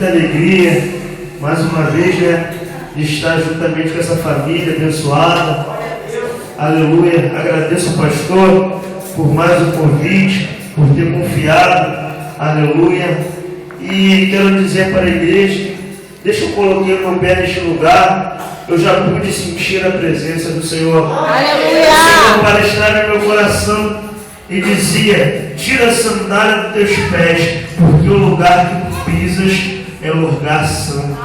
muita alegria, mais uma vez, de estar juntamente com essa família abençoada. Aleluia. Agradeço ao pastor por mais um convite, por ter confiado. Aleluia. E quero dizer para a igreja, deixa eu coloquei o meu pé neste lugar, eu já pude sentir a presença do Senhor. Aleluia. O Senhor palestrava no meu coração e dizia: tira a sandália dos teus pés, porque o lugar que tu pisas é o lugar santo.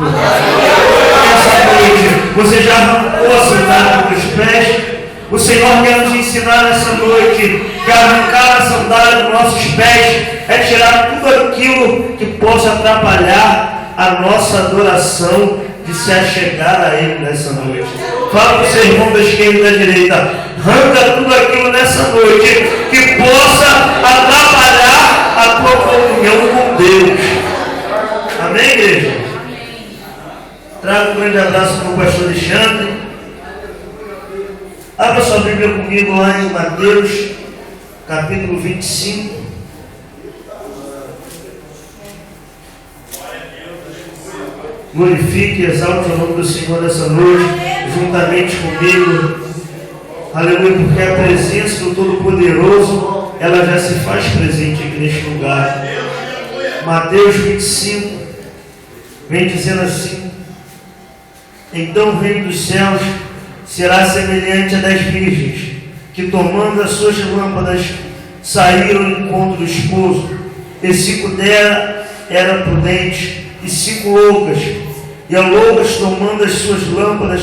Essa noite você já arrancou a sandália dos teus pés. O Senhor quer nos ensinar nessa noite que arrancar a sandália dos nossos pés é tirar tudo aquilo que possa atrapalhar a nossa adoração, de se achegar a Ele nessa noite. Fala para o seu irmão da esquerda e da direita: arranca tudo aquilo nessa noite que possa atrapalhar a tua comunhão com Deus. Amém, igreja? Trago um grande abraço para o pastor Alexandre. Abra sua Bíblia comigo lá em Mateus, capítulo 25. Glorifique e exalte o nome do Senhor nessa noite, juntamente comigo. Aleluia, porque a presença do Todo-Poderoso, ela já se faz presente aqui neste lugar. Mateus 25, vem dizendo assim: então o reino dos céus será semelhante a 10 virgens, que tomando as suas lâmpadas, saíram ao encontro do esposo. E 5 delas eram prudentes, e 5 loucas. E as loucas, tomando as suas lâmpadas,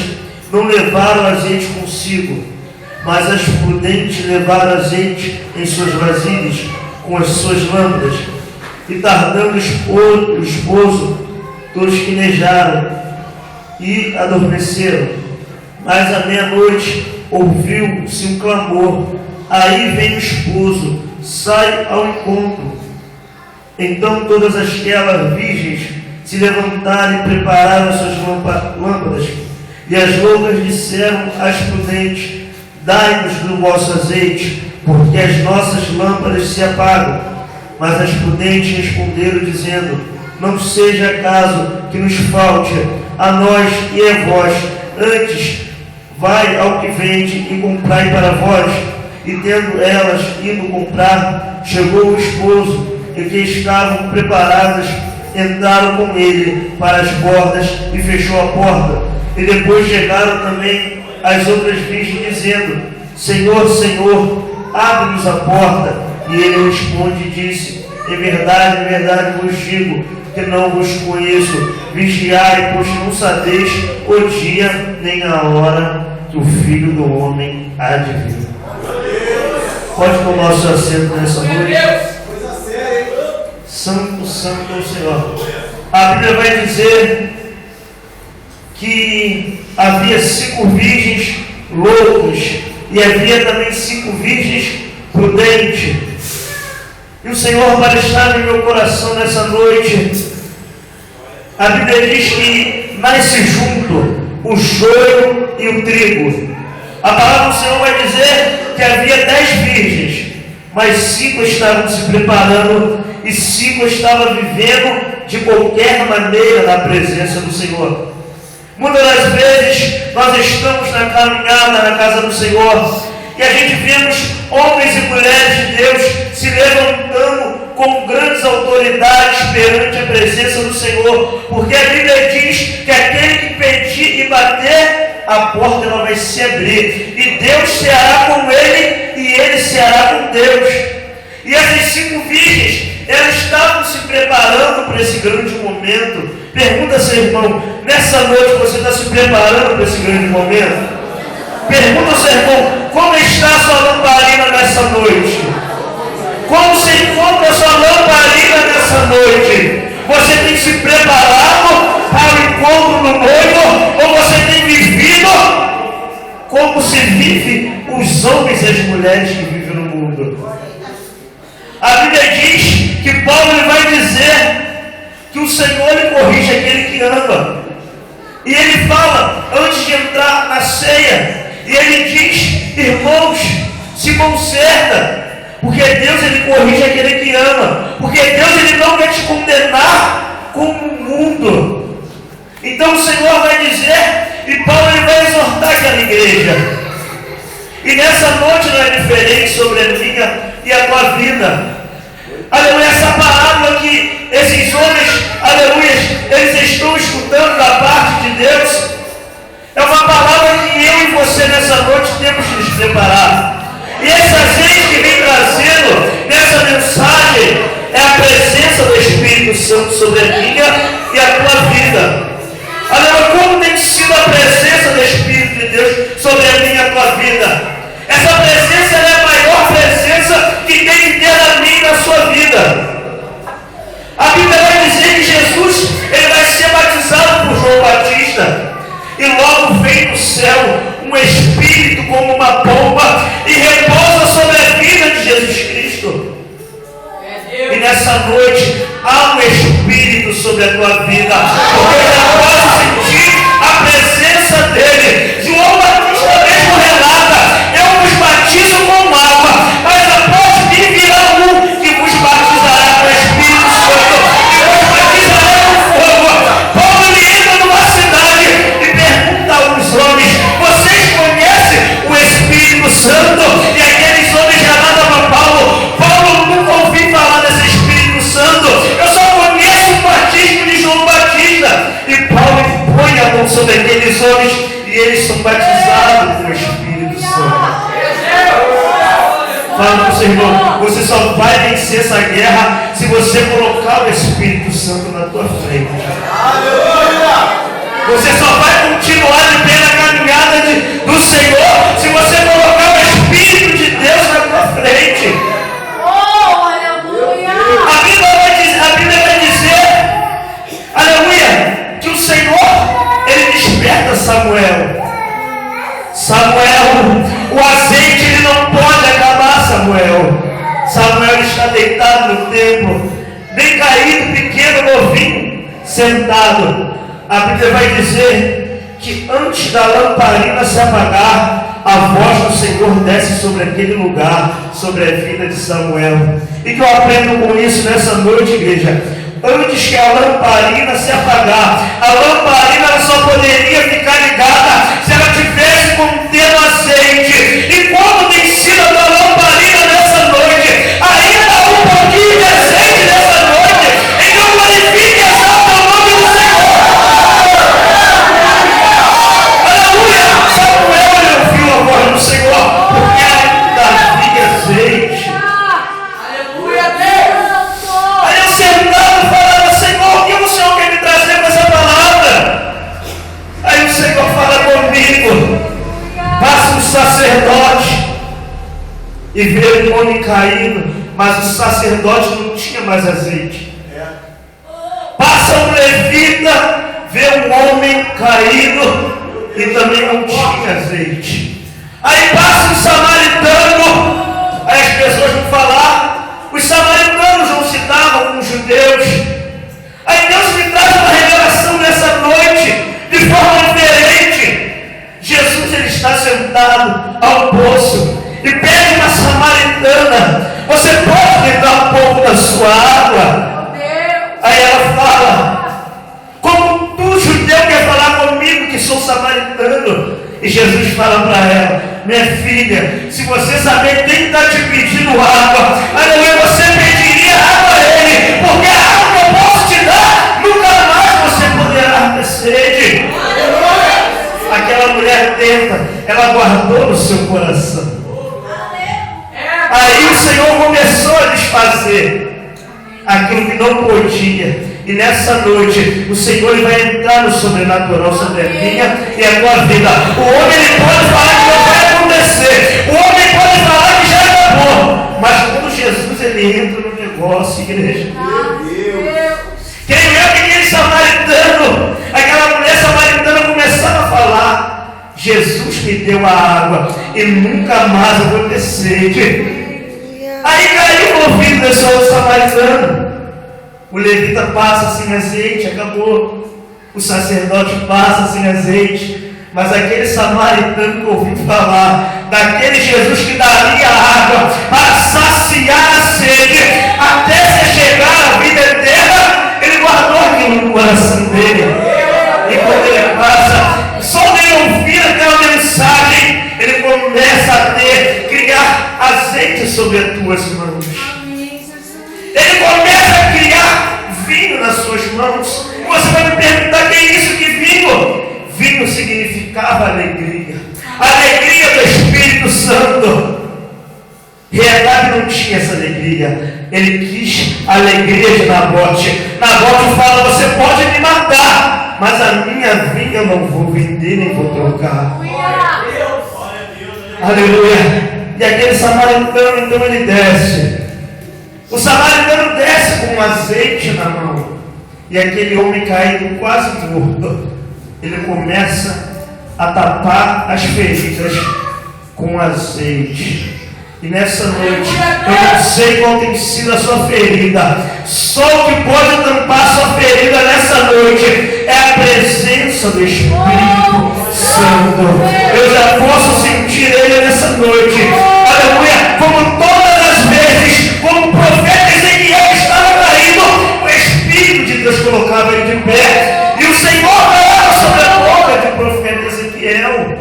não levaram azeite consigo, mas as prudentes levaram azeite em suas vasilhas com as suas lâmpadas. E tardando o esposo, todos quinejaram e adormeceram. Mas à meia-noite ouviu-se um clamor: aí vem o esposo, sai ao encontro. Então todas aquelas virgens se levantaram e prepararam as suas lâmpadas. E as loucas disseram às prudentes: dai-nos do vosso azeite, porque as nossas lâmpadas se apagam. Mas as prudentes responderam, dizendo: não seja acaso que nos falte a nós e a vós, antes vai ao que vende e comprai para vós. E tendo elas ido comprar, chegou o esposo, e que estavam preparadas entraram com ele para as bordas e fechou a porta. E depois chegaram também as outras virgens, dizendo: Senhor, Senhor, abre-nos a porta. E ele responde e disse: em verdade vos digo que não vos conheço. Vigiai, pois não sabeis o dia nem a hora que o Filho do Homem há de vir. Pode tomar o seu assento nessa noite. Santo, santo é o Senhor. A Bíblia vai dizer que havia 5 virgens loucas e havia também 5 virgens prudentes. E o Senhor vai estar no meu coração nessa noite. A Bíblia diz que nasce junto o joio e o trigo. A palavra do Senhor vai dizer que havia 10 virgens, mas 5 estavam se preparando e 5 estavam vivendo de qualquer maneira na presença do Senhor. Muitas das vezes nós estamos na caminhada na casa do Senhor e a gente vemos homens e mulheres de Deus se levantando com grandes autoridades perante a presença do Senhor, porque a Bíblia diz que aquele que pedir e bater, a porta ela vai se abrir, e Deus será com ele e ele será com Deus. E essas 5 virgens, elas estavam se preparando para esse grande momento. Pergunta, seu irmão, nessa noite você está se preparando para esse grande momento? Pergunta, seu irmão, como está a sua lamparina nessa noite? Como se encontra a sua lamparina nessa noite? Você tem se preparado para o encontro do noivo, ou você tem vivido como se vive os homens e as mulheres que vivem no mundo? A Bíblia diz que Paulo ele vai dizer que o Senhor ele corrige aquele que ama. E ele fala, antes de entrar na ceia, e ele diz: irmãos, se conserta, porque Deus ele corrige aquele que ama, porque Deus ele não quer te condenar como o mundo Então o Senhor vai dizer, e Paulo ele vai exortar aquela igreja. E nessa noite não é diferente sobre a minha e a tua vida. Aleluia, essa palavra que esses homens, aleluia, eles estão escutando da parte de Deus, é uma palavra que eu e você nessa noite temos que nos preparar. E essa gente que vem trazendo nessa mensagem é a presença do Espírito Santo sobre a minha e a tua vida. Aleluia, como tem sido a presença do Espírito de Deus sobre a minha e a tua vida? Essa presença é a maior presença que tem que ter na minha e na sua vida. A Bíblia vai dizer que Jesus ele vai ser batizado por João Batista. E logo vem do céu um Espírito como uma pomba e repousa sobre a vida de Jesus Cristo. E nessa noite há um Espírito sobre a tua vida, porque eu já posso sentir a presença dele. João Batista mesmo relata: eu vos batizo com água, mas após mim virá um que vos batizará com o Espírito Santo e vos batizará com fogo. Paulo ele entra numa cidade e pergunta aos homens: vocês conhecem o Espírito Santo? E aqueles homens relatavam a Paulo: Paulo, nunca ouvi falar desse Espírito Santo, eu só conheço o batismo de João Batista. E Paulo põe a mão sobre aqueles homens e eles são batizados com o Espírito Santo. Fala para o seu irmão: você só vai vencer essa guerra se você colocar o Espírito Santo na tua frente. Você só vai continuar de pé na caminhada do Senhor se você colocar o Espírito de Deus na tua frente. A Bíblia vai dizer, aleluia, que o Senhor ele desperta Samuel. Samuel, o azeite ele não pode acabar, Samuel. Samuel está deitado no templo, bem caído, pequeno, novinho, sentado. A Bíblia vai dizer que antes da lamparina se apagar, a voz do Senhor desce sobre aquele lugar, sobre a vida de Samuel. E que eu aprendo com isso nessa noite, igreja. Antes que a lamparina se apagar, a lamparina ela só poderia ficar ligada se ela tivesse contendo azeite. E quando tem sido a tua lamparina nessa noite, ainda há um pouquinho de azeite nessa noite, então glorifique e exalte o nome do Senhor. Aleluia! Samuel ele ouviu a voz do Senhor, porque ainda havia azeite. Aleluia, Deus! Aí eu sentado falava: Senhor, o que o Senhor quer me trazer com essa palavra? Aí o Senhor fala comigo: passa um sacerdote e vê um homem caído, mas o sacerdote não tinha mais azeite. Passa um levita, vê um homem caído e também não tinha azeite. Aí passa um samaritano, aí as pessoas vão falar: os samaritanos não se davam com os judeus. Aí Deus me traz uma revelação nessa noite, de forma diferente. Jesus ele está sentado ao poço e pede uma samaritana: você pode me dar um pouco da sua água? Aí ela fala: como tu, judeu, quer falar comigo que sou samaritano? E Jesus fala para ela: minha filha, se você saber quem está te pedindo água, aleluia, você pediria água a ele, porque a água que eu posso te dar, nunca mais você poderá ter sede. Aquela mulher tenta, ela guardou no seu coração. Aí o Senhor começou a desfazer aquilo que não podia. E nessa noite, o Senhor ele vai entrar no sobrenatural sobre a minha e a tua vida. O homem ele pode falar que não vai acontecer. O homem pode falar que já acabou. Mas quando Jesus ele entra no negócio, igreja, creio eu que aquele samaritano, aquela mulher samaritana começava a falar: Jesus me deu a água e nunca mais eu vou ter sede. Aí caiu no ouvido desse outro samaritano. O levita passa sem azeite, acabou. O sacerdote passa sem azeite. Mas aquele samaritano que ouviu falar daquele Jesus que daria água para saciar a sede até se chegar à vida eterna, ele guardou aquilo no coração dele. E quando significava alegria. A alegria do Espírito Santo. Reabe não tinha essa alegria. Ele quis a alegria de Nabote. Nabote fala: você pode me matar, mas a minha vinha eu não vou vender nem vou trocar. Aleluia. E aquele samaritano, então, ele desce. O samaritano desce com um azeite na mão. E aquele homem caído, quase morto, ele começa a tapar as feridas com azeite. E nessa noite, eu não sei qual tem sido a sua ferida. Só o que pode tampar sua ferida nessa noite é a presença do Espírito Santo. Eu já posso sentir Ele nessa noite. Aleluia. Como todas as vezes, como o profeta Ezequiel estava caído, o Espírito de Deus colocava ele de pé. E o Senhor falava sobre a boca do profeta Ezequiel.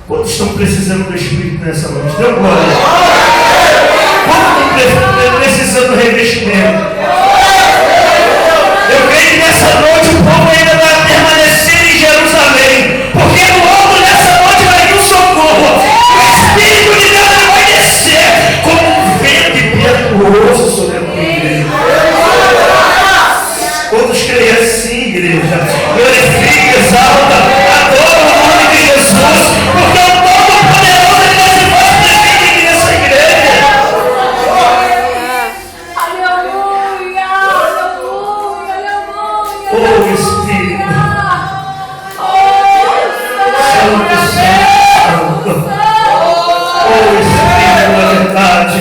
Quantos estão precisando do Espírito nessa noite? Deu glória. Quantos estão precisando do revestimento? Eu creio que nessa noite o povo ainda vai permanecer em Jerusalém, porque no alto nessa noite vai vir o socorro. O Espírito de Deus vai descer como um vento impetuoso sobre a tua igreja. Todos creem assim, igreja. Glorifica, exalta, adora o nome de Jesus, porque o Todo-Poderoso ele vai se faz presente aqui nessa igreja. Aleluia, aleluia, aleluia. Oh, Espírito Santo, oh, Espírito da verdade.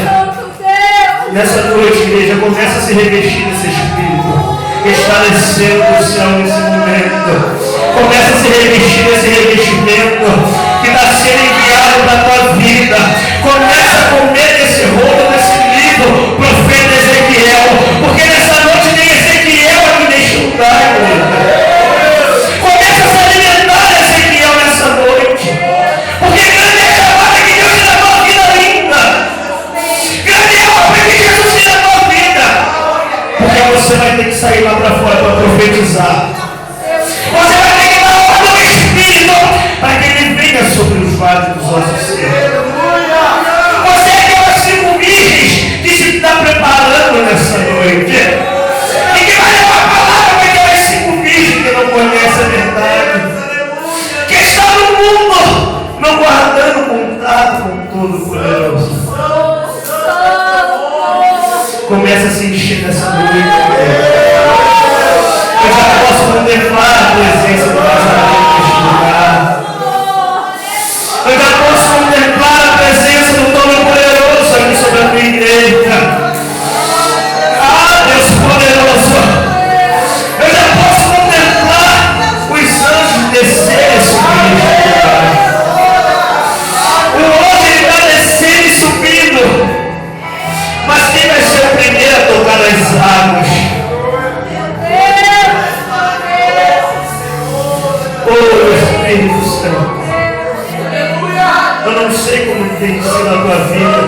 Nessa noite, igreja, começa a se revestir desse Espírito. Está descendo do céu nesse momento. Começa a se revestir desse revestimento que está sendo enviado para a tua vida. Começa a comer desse rolo, desse livro, profeta Ezequiel. Porque nessa noite tem Ezequiel aqui neste lugar, igreja. Começa a se alimentar Ezequiel nessa noite. Porque grande é a chamada que Deus te dá a tua vida linda. Grande é a obra que Jesus te dá a tua vida. Porque você vai ter que sair lá para fora para profetizar. Você vai ter que dar ordem ao Espírito para que ele venha sobre os vales dos ossos secos. Você é aquelas 5 virgens que se está preparando nessa noite. E que vai levar a palavra para aquelas 5 virgens que não conhecem a verdade. Que está no mundo não guardando contato com o Todo-Poderoso. Começa a se encher nessa noite. Eu já posso contemplar a presença do Nazareno neste lugar. Eu já posso contemplar a presença do Todo-Poderoso aqui sobre a tua igreja. Ah, Deus poderoso! Eu já posso contemplar os anjos descerem sobre este lugar. O anjo está descendo e subindo. Mas quem vai ser o primeiro a tocar as águas? Oh, Espírito Santo. Eu não sei como tem sido a tua vida.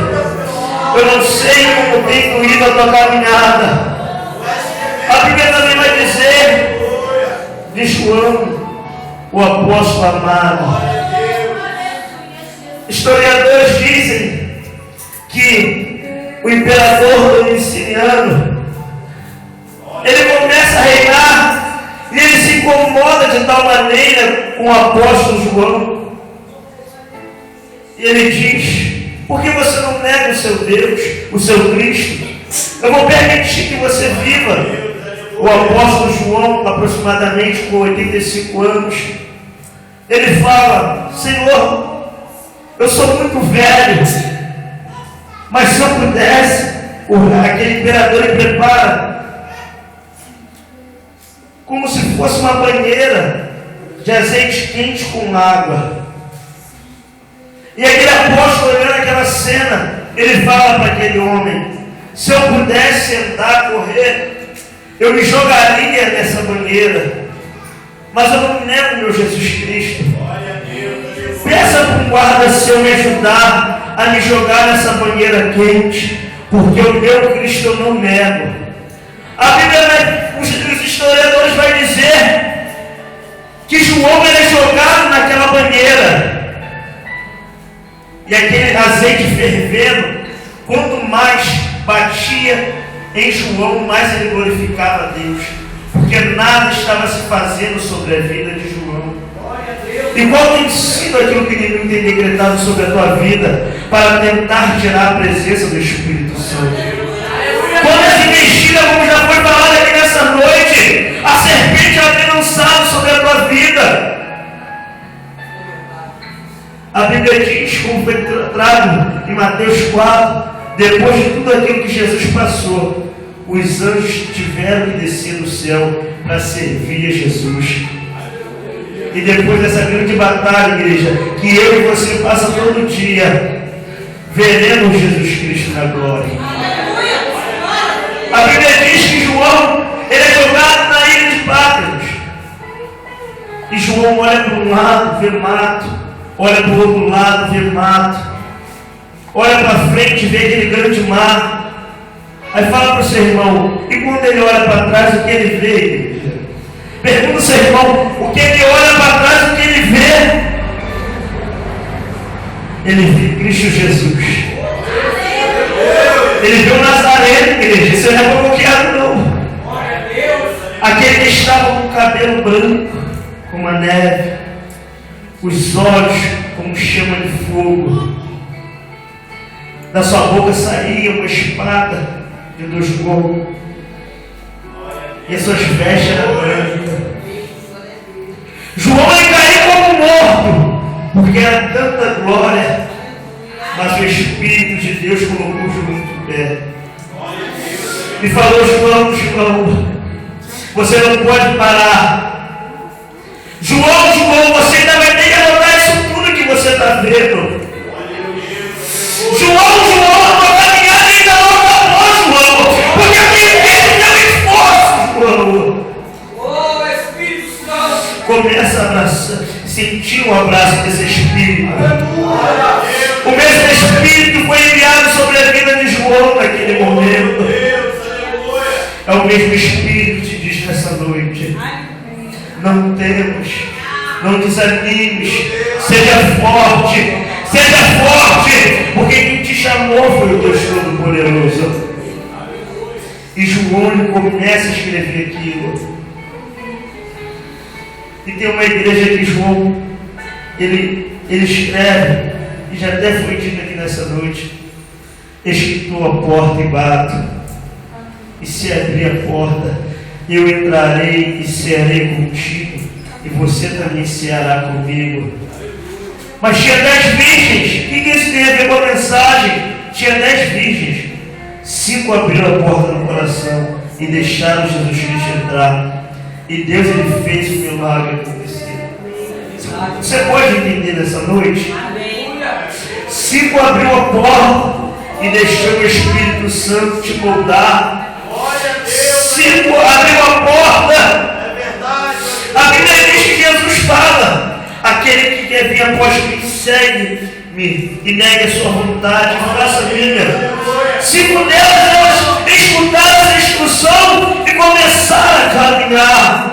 Eu não sei como tem fluído a tua caminhada. A Bíblia também vai dizer de João, o apóstolo amado. Historiadores dizem que o imperador Domiciano, ele começa a reinar e ele se incomoda de tal maneira com o apóstolo João. E ele diz: por que você não nega o seu Deus, o seu Cristo? Eu vou permitir que você viva. O apóstolo João, aproximadamente com 85 anos, ele fala: Senhor, eu sou muito velho, mas se eu pudesse, aquele imperador ele prepara como se fosse uma banheira de azeite quente com água. E aquele apóstolo, olhando aquela cena, ele fala para aquele homem: se eu pudesse sentar, correr, eu me jogaria nessa banheira, mas eu não nego meu Jesus Cristo. Peça para um guarda seu me ajudar a me jogar nessa banheira quente, porque o meu Cristo eu não nego. A Bíblia, os historiadores vão dizer que João era jogado naquela banheira. E aquele azeite fervendo, quanto mais batia em João, mais ele glorificava a Deus. Porque nada estava se fazendo sobre a vida de João. E qual tem sido aquilo que ele tem decretado sobre a tua vida para tentar tirar a presença do Espírito Santo? Quantas investidas, como já foi falado aqui nessa noite, a serpente ela tem lançado sobre a tua vida. A Bíblia diz, como foi tratado em Mateus 4, depois de tudo aquilo que Jesus passou, os anjos tiveram que descer do céu para servir a Jesus. E depois dessa grande batalha, igreja, que eu e você passa todo dia, veremos Jesus Cristo na glória. A Bíblia diz que João, ele é jogado na ilha de Patmos. E João olha para um lado, vê mato. Olha para o outro lado, vê mato. Olha para frente, vê aquele grande mar. Aí fala para o seu irmão, e quando ele olha para trás, o que ele vê, igreja? Pergunta ao seu irmão, o que ele olha para trás, o que ele vê? Ele vê Cristo Jesus. Ele viu Nazareno, igreja. Isso não é qualquer não. Aquele que estava com o cabelo branco, como a neve, os olhos como chama de fogo. Da sua boca saía uma espada de 2 gumes. E as suas vestes eram brancas. João ele caiu como morto, porque era tanta glória. Mas o Espírito de Deus colocou João em pé. E falou, João, você não pode parar. João, você ainda vai ter que anotar isso tudo que você está vendo. João, a caminhada ainda não acabou, João. Porque aquele João. Oh, Espírito Santo! Começa a abraçar, sentir o abraço desse Espírito. O mesmo Espírito foi enviado sobre a vida de João naquele momento. É o mesmo Espírito que te diz nessa noite: não temas, não desanimes, seja forte, porque quem te chamou foi o Deus Todo-Poderoso. E João ele começa a escrever aquilo. E tem uma igreja que João, ele escreve, e já até foi dito aqui nessa noite: estou à porta e bato, e se abrir a porta, eu entrarei e cearei contigo, e você também ceará comigo. Mas tinha 10 virgens. O que isso tem a ver com a mensagem? Tinha 10 virgens. 5 abriram a porta no coração e deixaram Jesus Cristo entrar. E Deus ele fez o milagre acontecer. Você pode entender nessa noite? 5 abriu a porta e deixou o Espírito Santo te moldar. 5 abriu a porta. A Bíblia diz que Jesus fala: aquele que quer vir após mim, segue-me e negue a sua vontade, faça a minha. 5 delas, elas escutaram essa instrução e começaram a caminhar.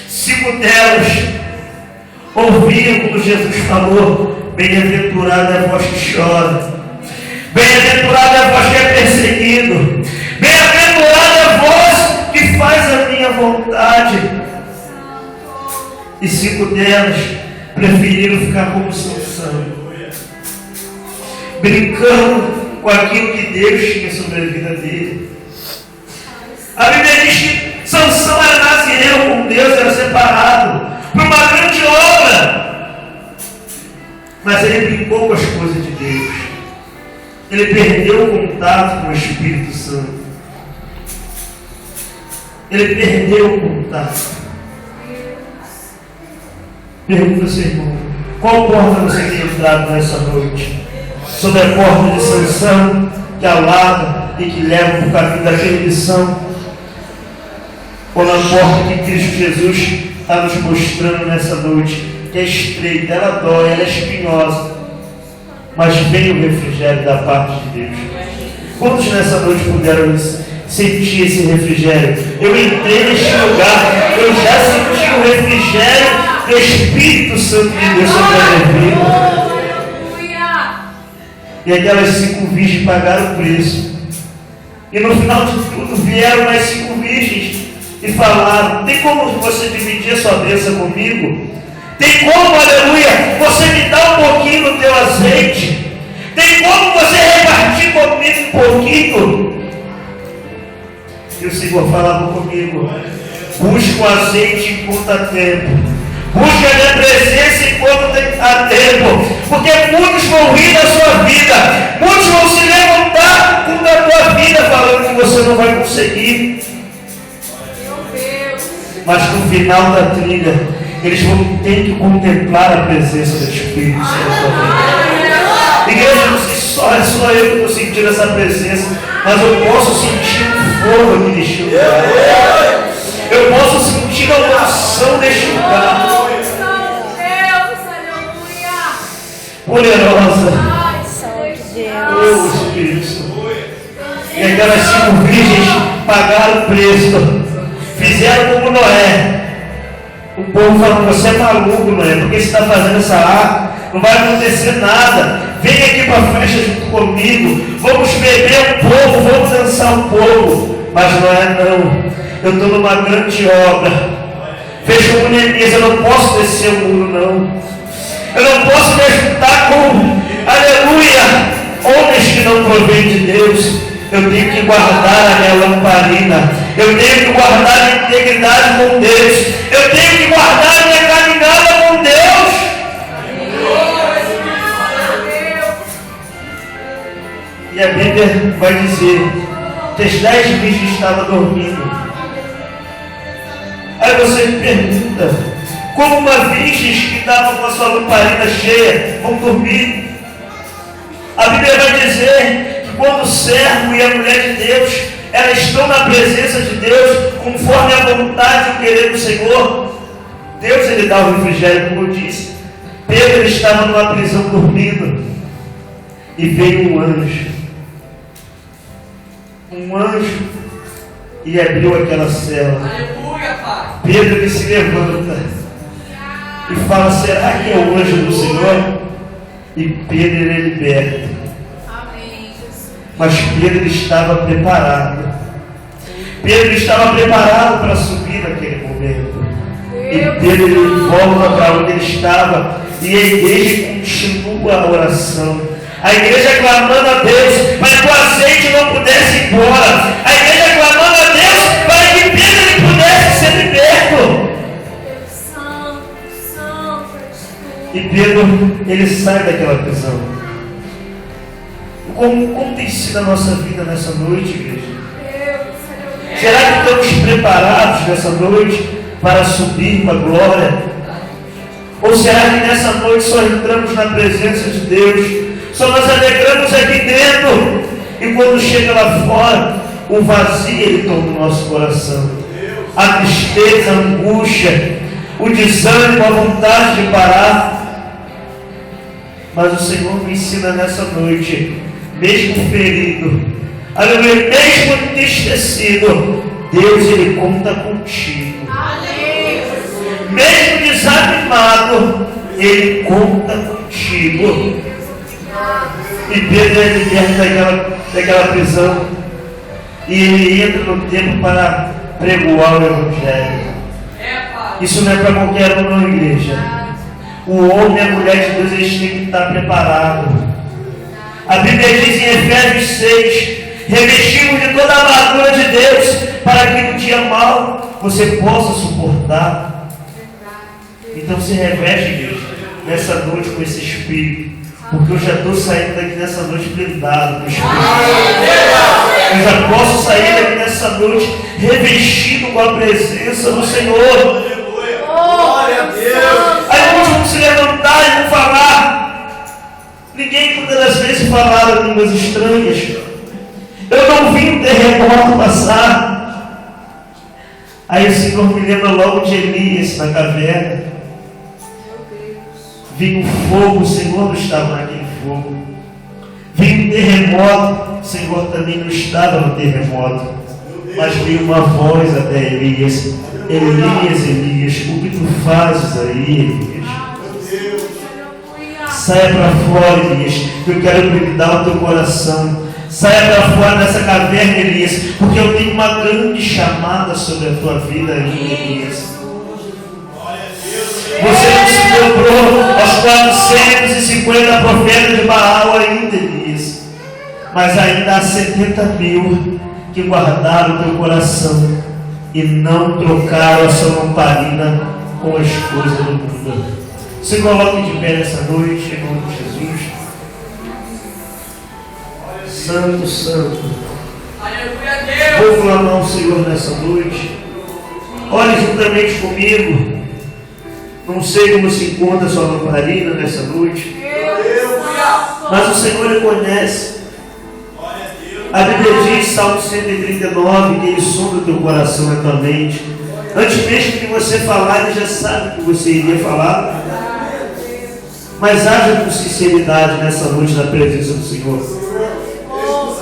5 delas ouviram quando Jesus falou: bem-aventurada é a voz que chora, bem-aventurada é a voz que é perseguido, bem-aventurada é a voz que faz a minha vontade. E 5 delas preferiram ficar como Sansão, brincando com aquilo que Deus tinha sobre a vida dele. A Bíblia diz que Sansão era nazireu com Deus, era separado para uma grande obra. Mas ele brincou com as coisas de Deus. Ele perdeu o contato com o Espírito Santo. Ele perdeu o contato. Pergunta ao seu irmão: qual porta você tem entrado nessa noite? Sobre a porta de Sansão, que alaga e que leva para o caminho da perdição? Ou na porta que Cristo Jesus está nos mostrando nessa noite, que é estreita, ela dói, ela é espinhosa, mas vem o refrigério da parte de Deus? Quantos nessa noite puderam senti esse refrigério. Eu entrei neste lugar, eu já senti o refrigério do Espírito Santo de Deus sobre a minha vida. E aquelas 5 virgens pagaram o preço. E no final de tudo vieram mais 5 virgens e falaram: tem como você dividir a sua bênção comigo? Tem como, aleluia, você me dar um pouquinho do teu azeite? Tem como você repartir comigo um pouquinho? E o Senhor falava comigo: busca o azeite enquanto há tempo. Busca a minha presença enquanto há tempo. Porque muitos vão rir da sua vida. Muitos vão se levantar contra a tua vida falando que você não vai conseguir. Mas no final da trilha, eles vão ter que contemplar a presença do Espírito Santo. Igreja, não sei se só eu que estou sentindo essa presença, mas eu posso sentir um fogo aqui neste lugar. Eu posso sentir a unção deste lugar. Poderosa. Oh, Espírito Santo. E aquelas 5 virgens pagaram o preço. Fizeram como Noé. O povo falou: você é maluco, Noé, porque você está fazendo essa arca? Não vai acontecer nada. Vem aqui para a festa junto comigo. Vamos beber um pouco, vamos dançar um pouco. Mas Noé, não. Eu estou numa grande obra. Veja como Neemias, eu não posso descer o muro, não. Eu não posso me juntar com, aleluia, homens que não provêm de Deus. Eu tenho que guardar a minha lamparina. Eu tenho que guardar a minha integridade com Deus. Eu tenho que guardar a minha caminhada com Deus. E a Bíblia vai dizer que as 10 virgens estavam dormindo. Aí você me pergunta: como uma virgem que estava com a sua lamparina cheia vão dormir? A Bíblia vai dizer que quando o servo e a mulher de Deus, elas estão na presença de Deus, conforme a vontade e o querer do Senhor, Deus ele dá o refrigério, como eu disse. Pedro estava numa prisão dormindo, e veio um anjo. Um anjo, e abriu aquela cela. Aleluia, Pai. Pedro ele se levanta e fala: será que é o anjo do Senhor? E Pedro ele é liberto. Amém, Jesus. Mas Pedro estava preparado. Pedro estava preparado para subir naquele momento. E Pedro ele volta para onde ele estava. E a igreja continua a oração. A igreja clamando a Deus para que o azeite não pudesse ir embora. A igreja clamando a Deus para que Pedro ele pudesse ser liberto. E Pedro, ele sai daquela prisão. Como tem sido a nossa vida nessa noite, igreja? Será que estamos preparados nessa noite para subir para a glória? Ou será que nessa noite só entramos na presença de Deus, só nos alegramos aqui dentro, e quando chega lá fora, o vazio ele toma o nosso coração, a tristeza, a angústia, o desânimo, a vontade de parar? Mas o Senhor me ensina nessa noite, mesmo ferido, aleluia, mesmo entristecido, Deus ele conta contigo. Amém. Mesmo desanimado, ele conta contigo. E Pedro é liberto daquela prisão, e ele entra no templo para pregoar o Evangelho. Isso não é para qualquer um, não, igreja. O homem e a mulher de Deus, eles têm que estar preparados. A Bíblia diz em Efésios 6: revestimos de toda a armadura de Deus, para que no dia mau você possa suportar. Então se reveste, igreja, nessa noite com esse Espírito, porque eu já estou saindo daqui nessa noite blindado com o Espírito. Eu já posso sair daqui nessa noite revestido com a presença do Senhor. Glória a Deus. Aí muitos vão se levantar e vão falar. Ninguém muitas das vezes falava línguas estranhas. Eu não vi um terremoto passar. Aí o Senhor me lembra logo de Elias na caverna. Vinha um fogo, o Senhor não estava naquele fogo. Vinha um terremoto, o Senhor também não estava no terremoto. Mas veio uma voz até Elias: Elias, Elias, o que tu fazes aí, Elias? Saia para fora, Elias, que eu quero blindar o teu coração. Saia para fora dessa caverna, Elias, porque eu tenho uma grande chamada sobre a tua vida ainda, Elias. Você não se dobrou aos 450 profetas de Baal ainda, Elias. Mas ainda há 70.000 que guardaram o teu coração e não trocaram a sua lamparina com as coisas do mundo. Se coloque de pé nessa noite, em nome de Jesus. Santo, Santo. Vou clamar ao Senhor nessa noite. Olhe juntamente comigo. Não sei como se encontra a sua lamparina nessa noite, mas o Senhor lhe conhece. A Bíblia diz, Salmo 139, que Ele sonda o teu coração e a tua mente. Antes mesmo que você falar, Ele já sabe o que você iria falar. Mas haja com sinceridade nessa noite na presença do Senhor.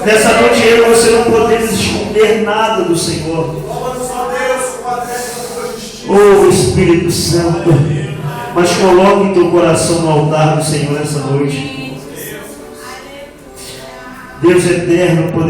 Nessa noite você não poderes esconder nada do Senhor. Oh Espírito Santo, mas coloque teu coração no altar do Senhor nessa noite. Deus eterno,